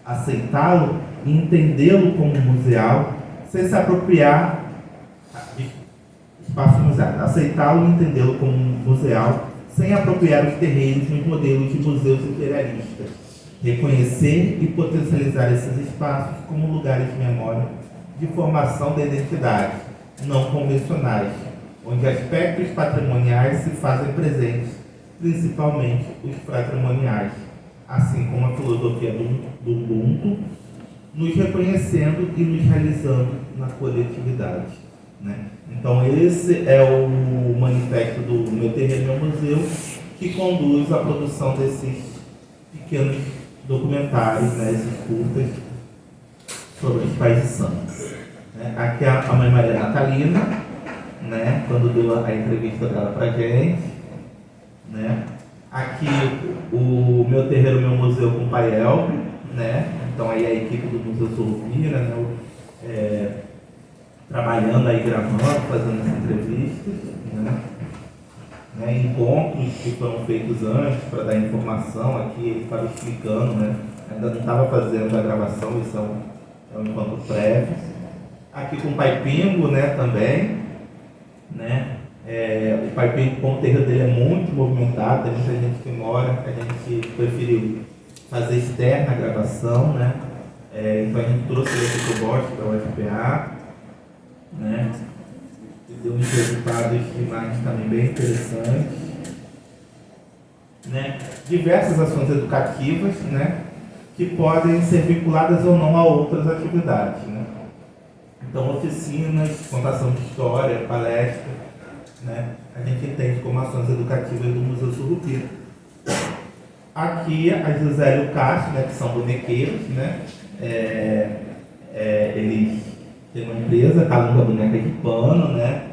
Aceitá-lo e entendê-lo como museal, sem se apropriar espaço museal. Aceitá-lo e entendê-lo como museal, sem apropriar os terreiros nos modelos de museus imperialistas. Reconhecer e potencializar esses espaços como lugares de memória, de formação da identidade, não convencionais, onde aspectos patrimoniais se fazem presentes, principalmente os patrimoniais, assim como a filosofia do Ubuntu, nos reconhecendo e nos realizando na coletividade, né? Então esse é o manifesto do Meu Terreiro, Meu Museu, que conduz à produção desses pequenos documentários, né, esses curtas sobre os pais de santos, né? Aqui a mãe Maria Natalina, né, quando deu a entrevista dela pra gente, né? Aqui o Meu Terreiro, Meu Museu com o pai Elvio, né? Então aí a equipe do Museu Surupira, né? Trabalhando aí, gravando, fazendo as entrevistas, né? Encontros que foram feitos antes para dar informação. Aqui ele estava explicando, né? Ainda não estava fazendo a gravação, isso é um encontro prévio. Aqui com o pai Pingo, né, também, né? O pai Pingo, como o terreiro dele é muito movimentado, tem muita gente que mora, a gente preferiu fazer externa a gravação, né? Então a gente trouxe ele aqui para o bosque, para o UFPA, né? E deu uns resultados de imagens também bem interessantes, né? Diversas ações educativas, né, que podem ser vinculadas ou não a outras atividades, né? Então oficinas, contação de história, palestra, né? A gente entende como ações educativas do Museu Surupira. Aqui a Gisele e o Cássio, né, que são bonequeiros, né? Eles têm uma empresa, Calunga Boneca de Pano, né?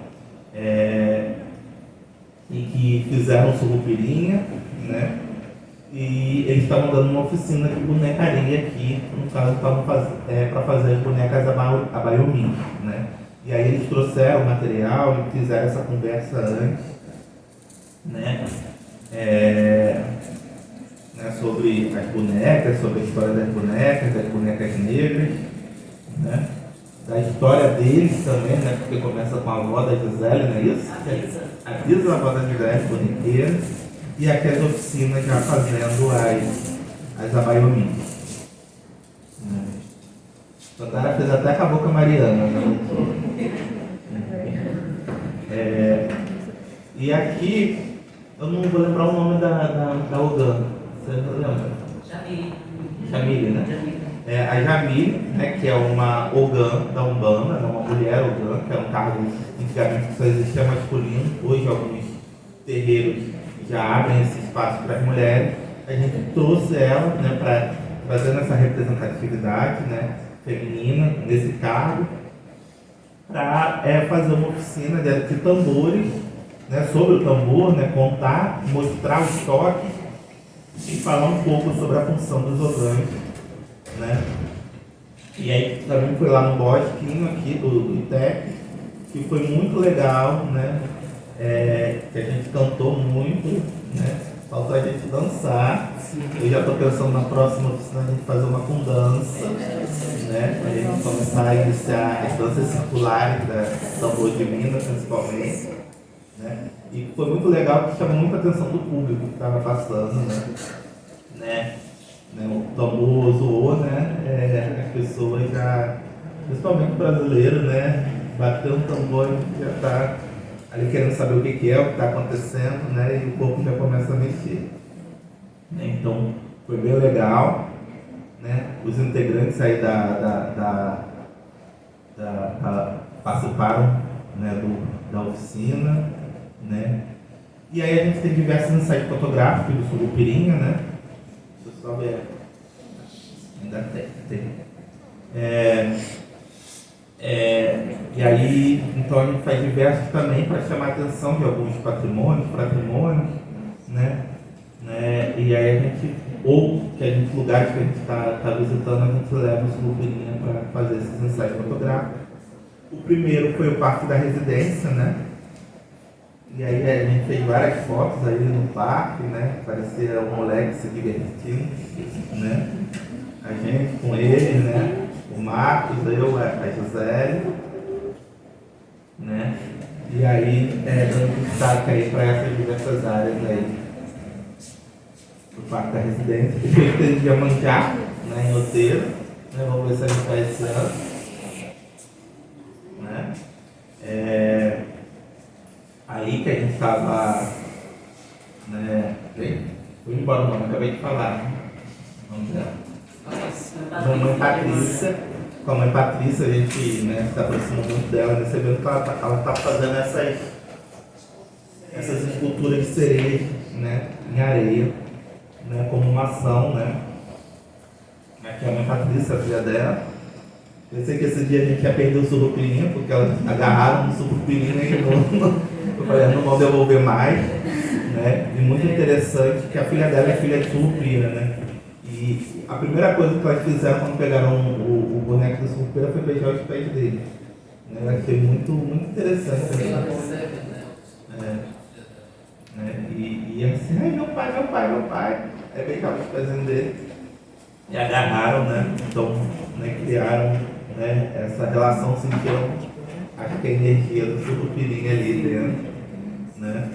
que fizeram surrupirinha, né? E eles estavam dando uma oficina de bonecaria aqui, no caso estavam para fazer as bonecas Abaiomi, né? E aí eles trouxeram o material e fizeram essa conversa antes, né? Sobre as bonecas, sobre a história das bonecas negras, né? Da história deles também, né? Porque começa com a avó da Gisele, não é isso? A bisavó da Gisele, bonequeira, e aqui as oficinas já fazendo as Abaiomi. Totara fez até com a boca Mariana, né? E aqui, eu não vou lembrar o nome da Ogã. Você lembra? Jamile, né? A Jamile, né, que é uma Ogã da Umbanda, uma mulher Ogã, que era um cargo antigamente que só existia masculino. Hoje alguns terreiros já abrem esse espaço para as mulheres. A gente trouxe ela, né, para trazendo essa representatividade, né, feminina nesse cargo, para fazer uma oficina de tambores, né, sobre o tambor, né, contar, mostrar os toques e falar um pouco sobre a função dos ogãs, né? E aí também foi lá no bosquinho aqui do ITEC, que foi muito legal, né? Que a gente cantou muito, né? Faltou a gente dançar. Eu já estou pensando na próxima oficina a gente fazer uma com dança, né? A gente começar a iniciar as danças circulares da tambor de Minas, principalmente, né? E foi muito legal, porque chamou muita atenção do público que estava passando, né? O tambor zoou, né? As pessoas já, principalmente o brasileiro, né? Bateu no tambor e já está ali querendo saber o que é, o que está acontecendo, né? E o corpo já começa a mexer. Então, foi bem legal, né? Os integrantes aí participaram, né, da oficina, né? E aí a gente tem diversos ensaios fotográficos do Surrupirinha, né? Deixa eu só ver. Ainda tem. E aí, então a gente faz diversos também para chamar a atenção de alguns patrimônios, né? E aí a gente, lugares que a gente está visitando, a gente leva o Surrupirinha para fazer esses ensaios fotográficos. O primeiro foi o Parque da Residência, né? E aí a gente fez várias fotos aí no parque, né? Parecia um moleque se divertindo, né? A gente com ele, né? O Marcos, eu, a Gisele, né? E aí, dando destaque aí para essas diversas áreas aí do Parque da Residência. Depois teve Iemanjá, né, em Outeiro, né? Vamos ver se a gente faz esse ano, né? Aí que a gente estava, né? Fui embora o nome, acabei de falar. Vamos ver. Mamãe Patrícia, com a mãe Patrícia, a gente, né, se aproxima muito dela nesse evento, que ela está fazendo essas esculturas de sereia, né, em areia, né, como uma ação, né. Aqui é a mãe Patrícia, a filha dela. Eu sei que esse dia a gente ia perder o Surrupirinha, porque elas agarraram o Surrupirinha e eu falei, não vão devolver mais, né. E muito interessante que a filha dela é filha de Surrupira, né. E a primeira coisa que elas fizeram quando pegaram o boneco do Surrupira foi beijar os pés dele. Né? Eu achei muito interessante. E assim, ai meu pai. Aí beijaram os pés dele e agarraram, né? Então, né, criaram, né, essa relação, sentiram, acho que a energia do Surrupirinha ali dentro, né?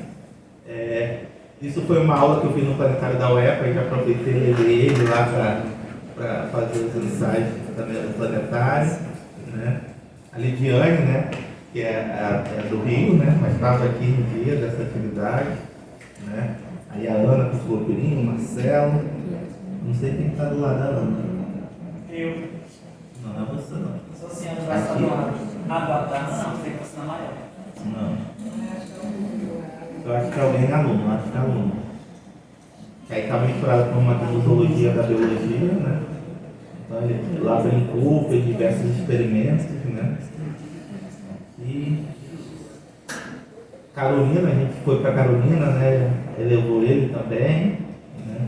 Isso foi uma aula que eu fiz no planetário da UEPA e já aproveitei e levei ele lá para fazer os ensaios também do planetário, né? A Lidiane, né, que é do Rio, né, mas estava aqui no dia dessa atividade, né? Aí a Ana com o Surrupirinha, o Marcelo, não sei quem está do lado da Ana. Eu. Não é você não. Sou assim, não vai falar da Ana, não, tem que assinar maior. Não. Eu acho que é alguém aluno, acho que é aluno. Que aí está misturado com uma metodologia da biologia, né? Então ele lá brincou, fez diversos experimentos, né? E Carolina, a gente foi para Carolina, né? Levou ele também, né?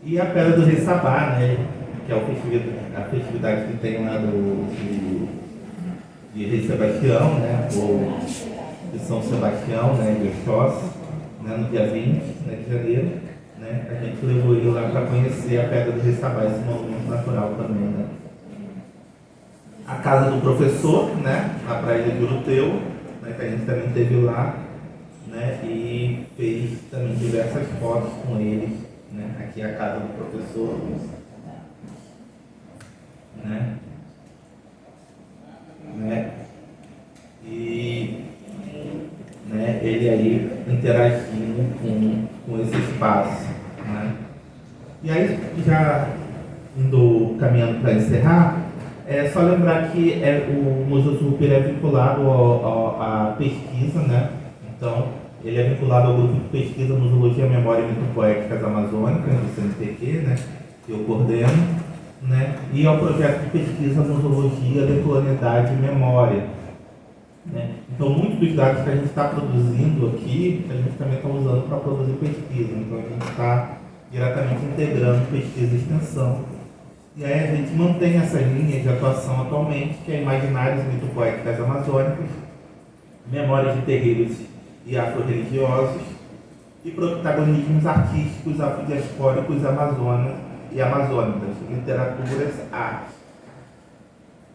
E a Pedra do Rei Sabá, né? Que é a festividade que tem lá de Rei Sebastião, né? Ou de São Sebastião, né? De Oxóssi, né? No dia 20, né, de janeiro, né? A gente levou ele lá para conhecer a Pedra do Rei Sabá, esse monumento natural também, né? A casa do professor, né? Na praia de Juruteu, né? Que a gente também esteve lá, né? E fez também diversas fotos com ele, né? Aqui é a casa do professor, né? E, né, ele aí interagindo com esse espaço, né? E aí, já caminhando para encerrar, é só lembrar que o Museu Surrupiara é vinculado à pesquisa, né? Então, ele é vinculado ao grupo de pesquisa Museologia, Memória e Mitopoéticas Amazônicas, do CNPq, né? Que eu coordeno, né? E ao projeto de pesquisa Museologia, Decolonialidade e Memória, né? Então, muitos dos dados que a gente está produzindo aqui, a gente também está usando para produzir pesquisa. Então, a gente está diretamente integrando pesquisa e extensão. E aí a gente mantém essa linha de atuação atualmente, que é Imaginários Mitopoéticas Amazônicas, Memórias de Terreiros e Afro-religiosos e Protagonismos Artísticos Afrodiaspóricos e Amazônicas, Literaturas, Arte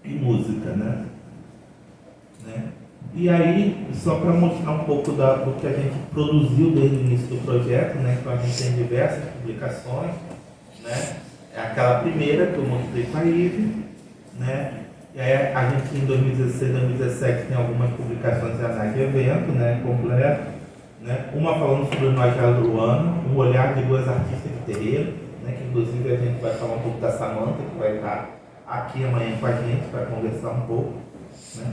e Música, né? E aí, só para mostrar um pouco do que a gente produziu desde o início do projeto, né? Então a gente tem diversas publicações, né? É aquela primeira que eu mostrei para a Ive, né? E aí a gente em 2016, 2017 tem algumas publicações de análise de evento, né? Completo, né? Uma falando sobre o Nós do ano, um olhar de duas artistas de terreiro, né? Que inclusive a gente vai falar um pouco da Samantha, que vai estar aqui amanhã com a gente para conversar um pouco, né?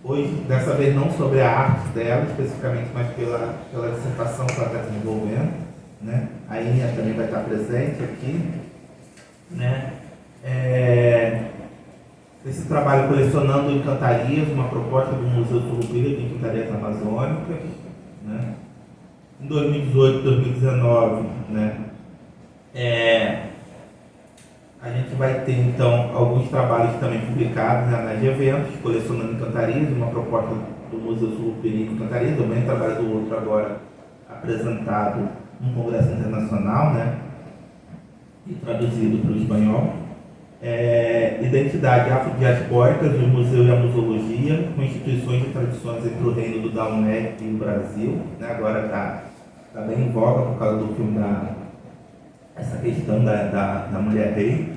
Hoje, dessa vez não sobre a arte dela especificamente, mas pela dissertação que ela está desenvolvendo, né? A Inha também vai estar presente aqui, né? Esse trabalho colecionando encantarias, uma proposta do Museu Surrupiara de Encantarias Amazônicas, né? Em 2018, 2019, né? A gente vai ter então alguns trabalhos também publicados, né, de eventos, colecionando encantarias, uma proposta do Museu Surrupiara de Encantarias, também trabalho do outro agora apresentado num congresso internacional, né? E traduzido para o espanhol. Identidade afrodiaspóricas, o museu e a museologia, com instituições e tradições entre o reino do Daomé e o Brasil, né? Agora está bem em voga por causa do filme essa questão da mulher rei,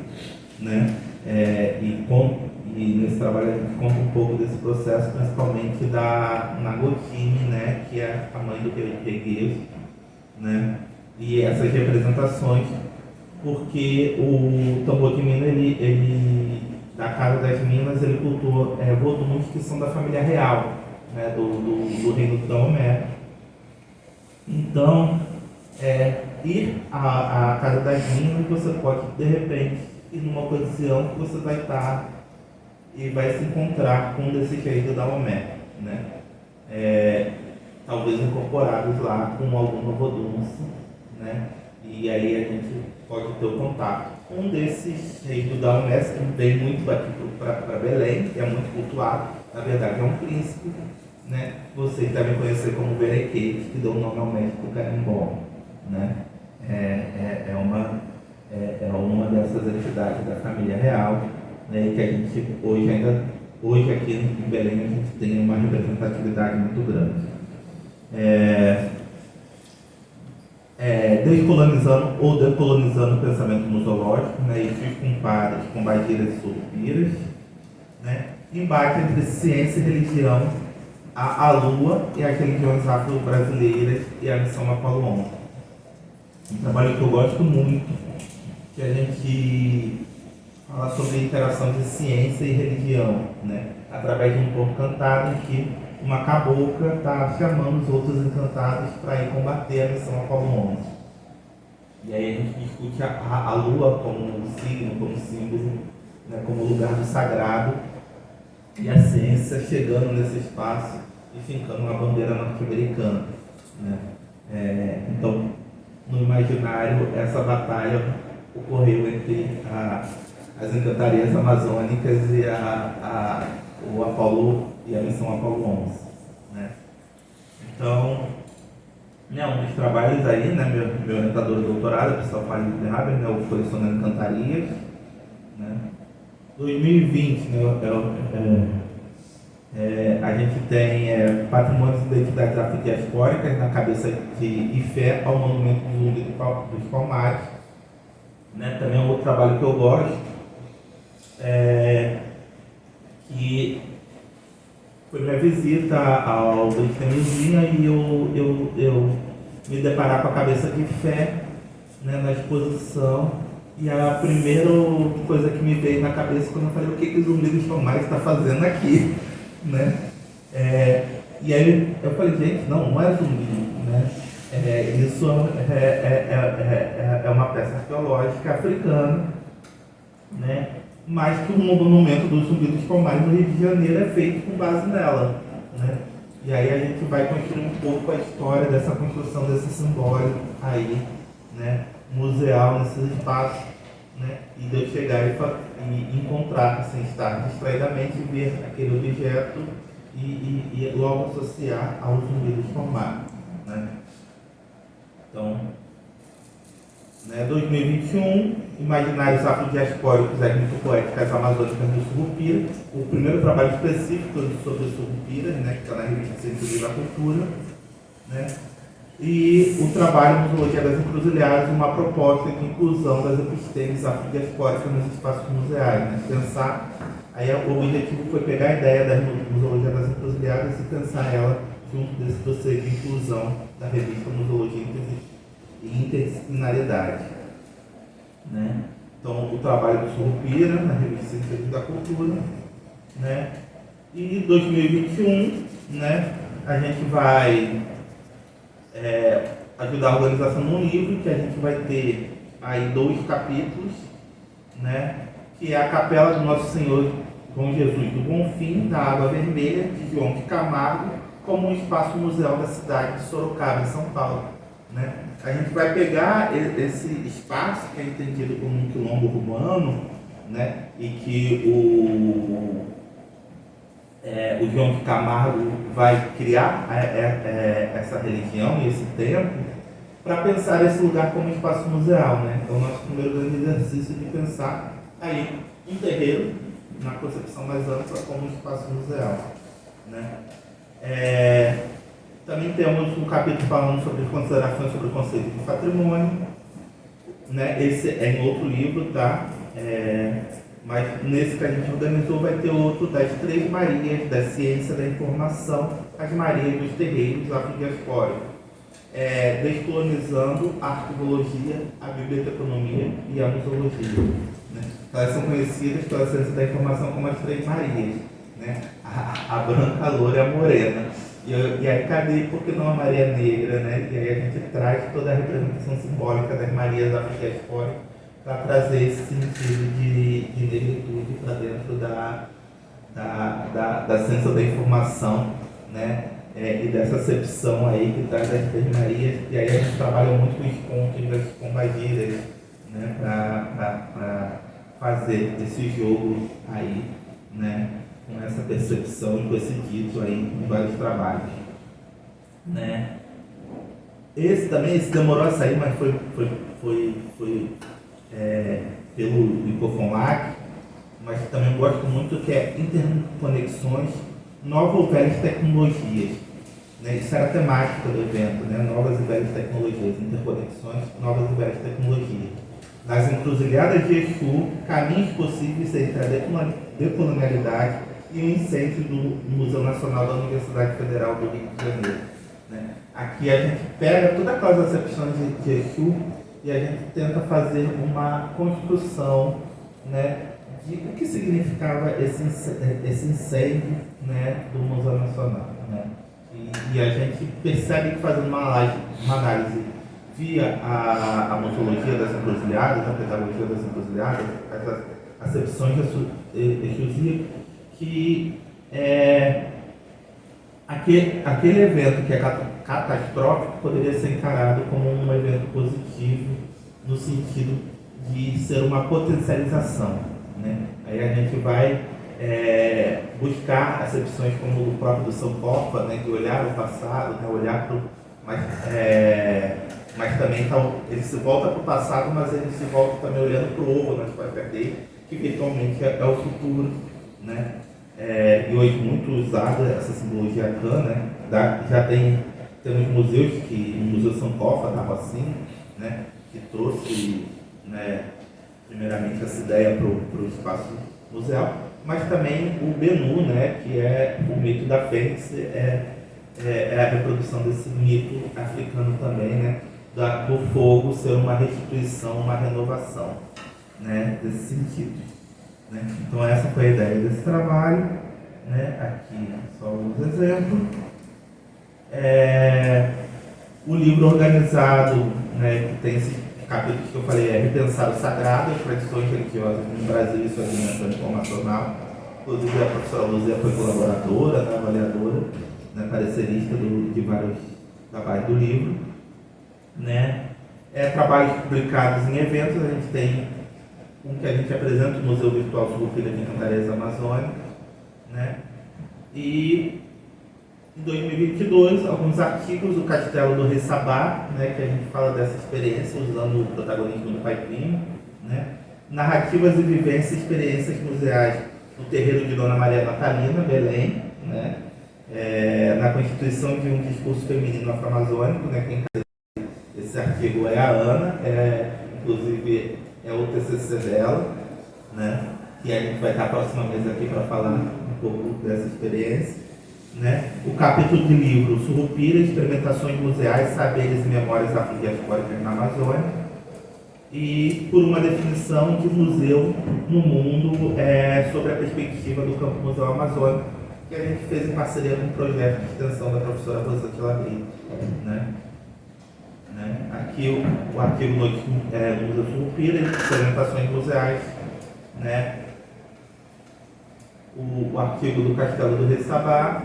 né? E nesse trabalho a gente conta um pouco desse processo, principalmente da Nagotini, né? Que é a mãe do Regueiro, né? E essas representações, porque o tambor de mina, ele da Casa das Minas, ele cultua volumes que são da família real, né? do reino do Daomé. Então, ir à Casa das Minas, você pode, de repente, ir numa ocasião que você vai estar e vai se encontrar com um desses reis do Daomé, né? Talvez incorporados lá com alguma vodunça, né? E aí a gente pode ter o contato. Um desses reis do Daomé, que vem muito aqui para Belém, que é muito cultuado, na verdade é um príncipe, né? Vocês devem conhecer como Berequete, que deu o nome ao médico Carimbó, né? É uma dessas entidades da família real, né? E que a gente hoje aqui em Belém a gente tem uma representatividade muito grande. Descolonizando ou decolonizando o pensamento museológico, né? E seus compadres, combatiras e surrupiras, né? Embate entre ciência e religião, a Lua e as religiões afro-brasileiras e a missão Apolo 11. Um trabalho que eu gosto muito, que a gente fala sobre a interação de ciência e religião, né? Através de um corpo cantado em que uma cabocla está chamando os outros encantados para ir combater a missão Apolo 11. E aí a gente discute a Lua como signo, como símbolo, né? Como lugar do sagrado, e a ciência chegando nesse espaço e fincando uma bandeira norte-americana, né? Então, no imaginário, essa batalha ocorreu entre as encantarias amazônicas e o Apolo e a missão Apolo 11, né? Então, né, um dos trabalhos aí, né, meu orientador de doutorado, o pessoal fala de Haber, né, o Colecionando Encantarias, né? 2020, né, a gente tem Patrimônios e Identidades Afrodiaspóricas na cabeça de Ifé ao Monumento do Zumbi dos Palmares, né? Também é um outro trabalho que eu gosto, que foi minha visita ao Temezinha e eu me deparar com a cabeça de Fé, né, na exposição, e a primeira coisa que me veio na cabeça quando eu falei o que o Zumbi dos Palmares está fazendo aqui, né? E aí eu falei, gente, não é zumbi, né? Isso é uma peça arqueológica africana, né? Mas que o monumento do Zumbi dos Palmares no Rio de Janeiro é feito com base nela, né? E aí a gente vai construir um pouco a história dessa construção desse simbólico aí, né, museal nesses espaços, né? E de eu chegar e encontrar, assim, estar distraidamente e ver aquele objeto e logo associar ao Zumbi dos Palmares, né? Então, né, 2021, Imaginários Afrodiaspóricos Étnico-Poéticas Amazônicas do Surupira, o primeiro trabalho específico sobre o Surupira, né, que está na revista Ciência da Cultura, né, e o trabalho Museologia das Encruzilhadas, uma proposta de inclusão das epistemes afrodiaspóricas nos espaços museais, né, pensar, aí o objetivo foi pegar a ideia da Museologia das Encruzilhadas e pensar ela junto desse dossiê de inclusão da revista Museologia e Interdisciplinariedade, né? Então, o trabalho do Surupira, na revista Ciência da Cultura, né? E em 2021, né, a gente vai ajudar a organização num livro que a gente vai ter aí 2 capítulos, né, que é a Capela do Nosso Senhor João Jesus do Bonfim, da Água Vermelha, de João de Camargo, como um espaço museal da cidade de Sorocaba, em São Paulo, né? A gente vai pegar esse espaço que é entendido como um quilombo urbano, né, e que o João de Camargo vai criar essa religião e esse templo para pensar esse lugar como espaço museal, né? Então, nosso primeiro grande exercício de pensar aí um terreiro, na concepção mais ampla, como um espaço museal, né? Também temos um capítulo falando sobre considerações sobre o conceito de patrimônio, né? Esse é em outro livro, tá? Mas nesse que a gente organizou vai ter outro das 3 Marias da ciência da informação, as Marias dos terreiros afrodiaspóricos, descolonizando a arquivologia, a biblioteconomia e a museologia, né? Elas são conhecidas pela ciência da informação como as 3 Marias, né? A branca, a loura e a morena. E aí, cadê? Por que não a Maria Negra, né? E aí a gente traz toda a representação simbólica das Marias afrodiaspóricas para trazer esse sentido de negritude para dentro da ciência da informação, né? E dessa acepção aí que traz as 3 Marias. E aí a gente trabalha muito com os contos das pombagiras, né? Para fazer esse jogo aí, né? Com essa percepção e com esse dito aí em vários trabalhos, né? Esse demorou a sair, mas foi pelo Incofonlac, mas também gosto muito que é Interconexões, Novas ou Velhas Tecnologias, né? Isso era a temática do evento, né? Novas e Velhas Tecnologias, Interconexões, Novas e Velhas Tecnologias. Nas encruzilhadas de Exu, caminhos possíveis entre a decolonialidade e o incêndio do Museu Nacional da Universidade Federal do Rio de Janeiro, né? Aqui a gente pega todas aquelas acepções de Exu e a gente tenta fazer uma construção, né, de o que significava esse incêndio, né, do Museu Nacional, né? E a gente percebe que fazendo uma análise via a museologia das encruzilhadas, a pedagogia das encruzilhadas, essas acepções exclusivas, que aquele evento que é catastrófico poderia ser encarado como um evento positivo no sentido de ser uma potencialização, né? Aí a gente vai buscar acepções como o próprio do Sankofa, né, de olhar o passado, né, olhar para o... Mas também então, ele se volta para o passado, mas ele se volta também olhando para o ovo na história dele, que virtualmente é o futuro, né? E hoje muito usada essa simbologia Khan, né? Temos museus, o Museu Sankofa da Rocinha, né? Que trouxe, né, primeiramente essa ideia para o espaço museal, mas também o Benu, né? Que é o mito da fênix, é a reprodução desse mito africano também, né? Do fogo ser uma restituição, uma renovação, né? Desse sentido, né? Então essa foi a ideia desse trabalho, né? Aqui só os exemplos. O livro organizado, né, que tem esse capítulo que eu falei, Repensar o Sagrado, as tradições religiosas no Brasil e sua dimensão informacional. Inclusive a professora Luzia foi colaboradora, né, avaliadora, né, parecerista de vários trabalhos do livro, né? Trabalhos publicados em eventos, a gente tem um que a gente apresenta no Museu Virtual Sucupira de Cantareiras Amazônicas, né? E em 2022, alguns artigos do Castelo do Rei Sabá, né, que a gente fala dessa experiência usando o protagonismo do Pai Primo, né? Narrativas e vivências, experiências museais no terreiro de Dona Maria Natalina, Belém, né? Na constituição de um discurso feminino afro-amazônico, né? Quem faz esse artigo é a Ana, inclusive é o TCC dela, né? E a gente vai estar a próxima vez aqui para falar um pouco dessa experiência, né? O capítulo de livro Surupira, Experimentações Museais, Saberes e Memórias Afrodiaspóricas na Amazônia, e por uma definição de museu no mundo sobre a perspectiva do Campo Museu Amazônico, que a gente fez em parceria com um projeto de extensão da professora Rosângela Brito, né? Aqui o artigo do Museu Surupira, Experimentações Museais, né? O artigo do Castelo do Rei Sabá,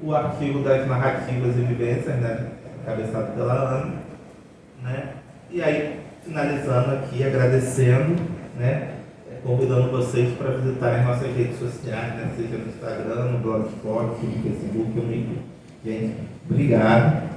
o artigo das narrativas e vivências, né, encabeçado pela Ana, né? E aí, finalizando aqui, agradecendo, né, convidando vocês para visitarem nossas redes sociais, né, seja no Instagram, no Blogspot, no Facebook, no YouTube. Gente, obrigado.